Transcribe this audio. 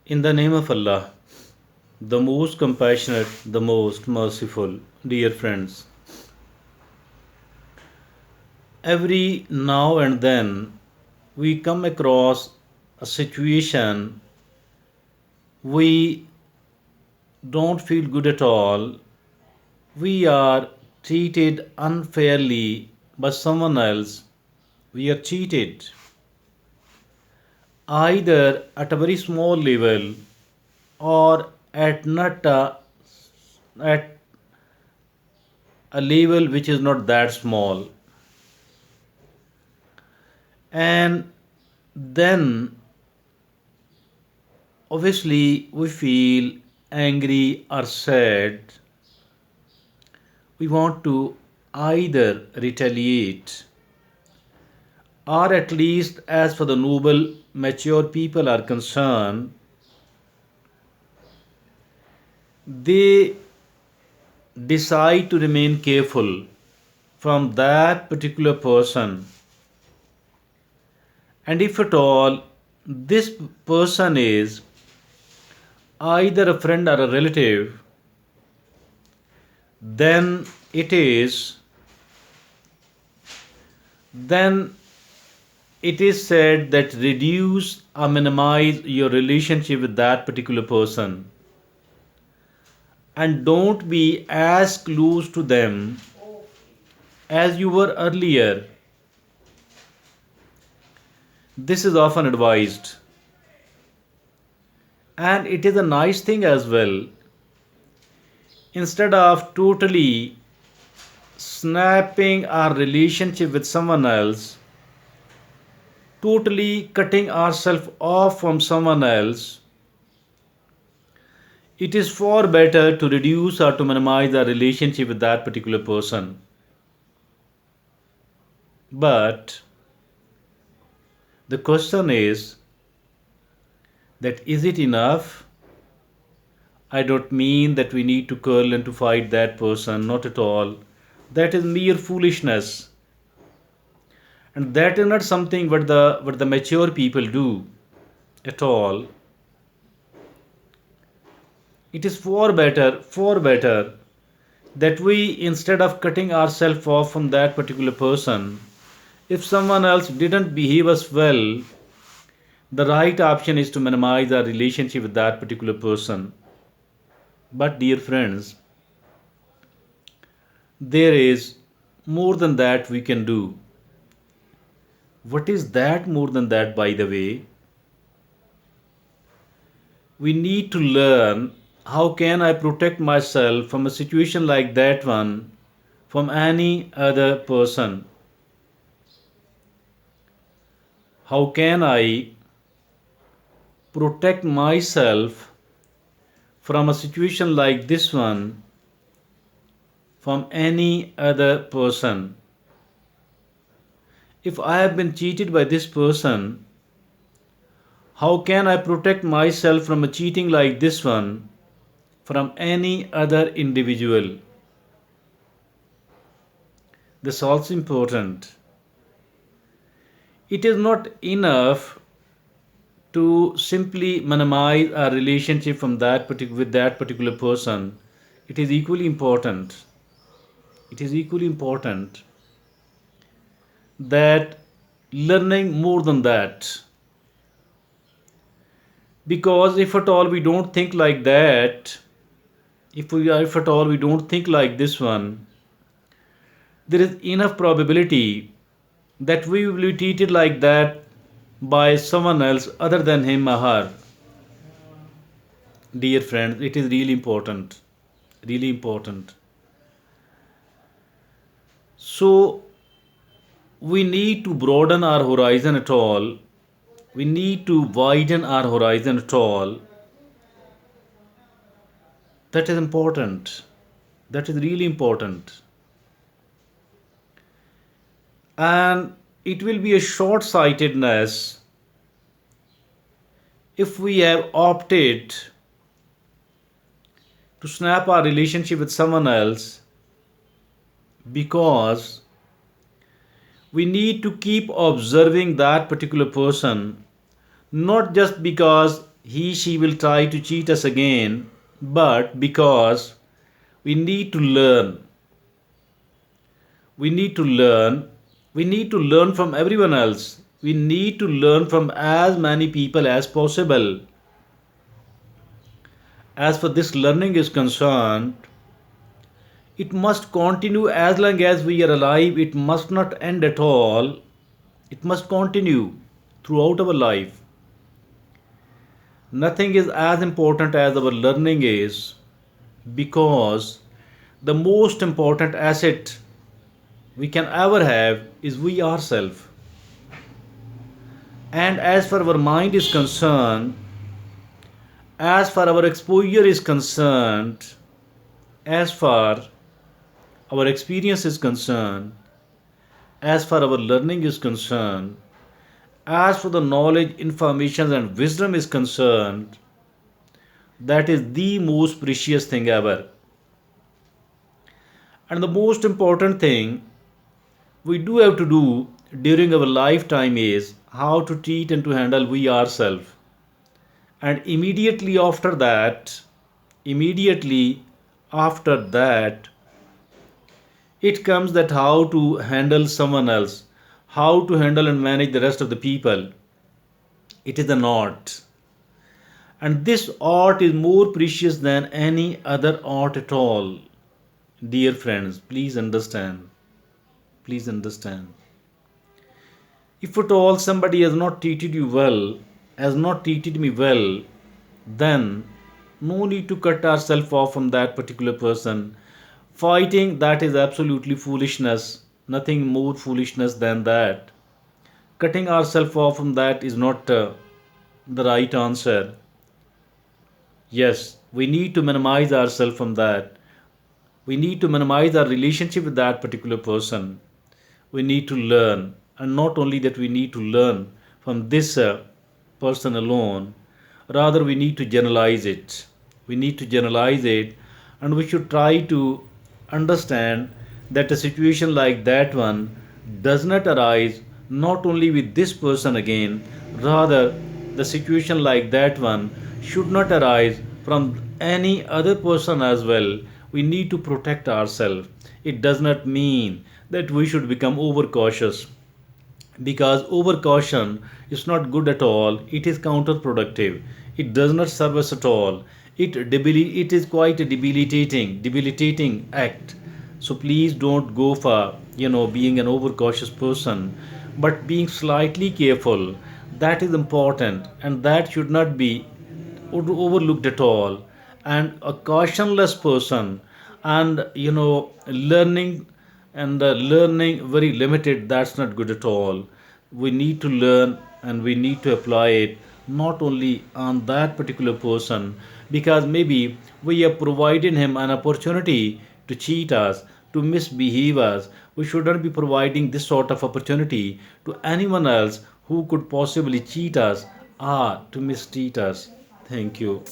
In the name of Allah, the most compassionate, the most merciful, dear friends, every now and then we come across a situation we don't feel good at all. We are treated unfairly by someone else. We are cheated either at a very small level or at a level which is not that small. And then obviously we feel angry or sad. We want to either retaliate or at least, as for the noble, mature people are concerned, they decide to remain careful from that particular person. And if at all this person is either a friend or a relative, then it is then it is said that reduce or minimize your relationship with that particular person and don't be as close to them as you were earlier. This is often advised, and it is a nice thing as well. Instead of totally snapping our relationship with someone else, totally cutting ourselves off from someone else, it is far better to reduce or to minimize our relationship with that particular person. But the question is that is it enough? I don't mean that we need to curl and to fight that person, not at all. That is mere foolishness. And that is not something what the mature people do at all. It is far better that we, instead of cutting ourselves off from that particular person, if someone else didn't behave us well, the right option is to minimize our relationship with that particular person. But, dear friends, there is more than that we can do. What is that more than that, by the way? We need to learn how can I protect myself from a situation like that one from any other person. How can I protect myself from a situation like this one from any other person? If I have been cheated by this person, how can I protect myself from a cheating like this one from any other individual? This is also important. It is not enough to simply minimize our relationship from with that particular person. It is equally important. It is equally important that learning more than that. Because if at all we don't think like that, if at all we don't think like this one, there is enough probability that we will be treated like that by someone else other than him or her. Dear friends, it is really important. Really important. So, we need to broaden our horizon at all. We need to widen our horizon at all. That is important. That is really important. And it will be a short sightedness if we have opted to snap our relationship with someone else because we need to keep observing that particular person, not just because she will try to cheat us again, but because we need to learn, we need to learn, we need to learn from everyone else. We need to learn from as many people as possible. As for this learning is concerned, it must continue as long as we are alive. It must not end at all. It must continue throughout our life. Nothing is as important as our learning is, because the most important asset we can ever have is we ourselves. And as far our mind is concerned, as far our exposure is concerned, as far our experience is concerned, as far our learning is concerned, as for the knowledge, information, and wisdom is concerned, that is the most precious thing ever. And the most important thing we do have to do during our lifetime is how to treat and to handle we ourselves. And immediately after that, it comes that how to handle someone else, how to handle and manage the rest of the people. It is an art. And this art is more precious than any other art at all. Dear friends, please understand. Please understand. If at all somebody has not treated you well, has not treated me well, then no need to cut ourselves off from that particular person. Fighting, that is absolutely foolishness. Nothing more foolishness than that. Cutting ourselves off from that is not the right answer. Yes, we need to minimize ourselves from that. We need to minimize our relationship with that particular person. We need to learn, and not only that, we need to learn from this person alone, rather, we need to generalize it. We need to generalize it, and we should try to understand that a situation like that one does not arise not only with this person again, rather, the situation like that one should not arise from any other person as well. We need to protect ourselves. It does not mean that we should become overcautious, because overcaution is not good at all. It is counterproductive. It does not serve us at all. It is quite a debilitating act. So please don't go for being an overcautious person, but being slightly careful. That is important, and that should not be overlooked at all. And a cautionless person, and learning, and learning very limited, that's not good at all. We need to learn, and we need to apply it not only on that particular person, because maybe we have provided him an opportunity to cheat us, to misbehave us. We shouldn't be providing this sort of opportunity to anyone else who could possibly cheat us or to mistreat us. Thank you.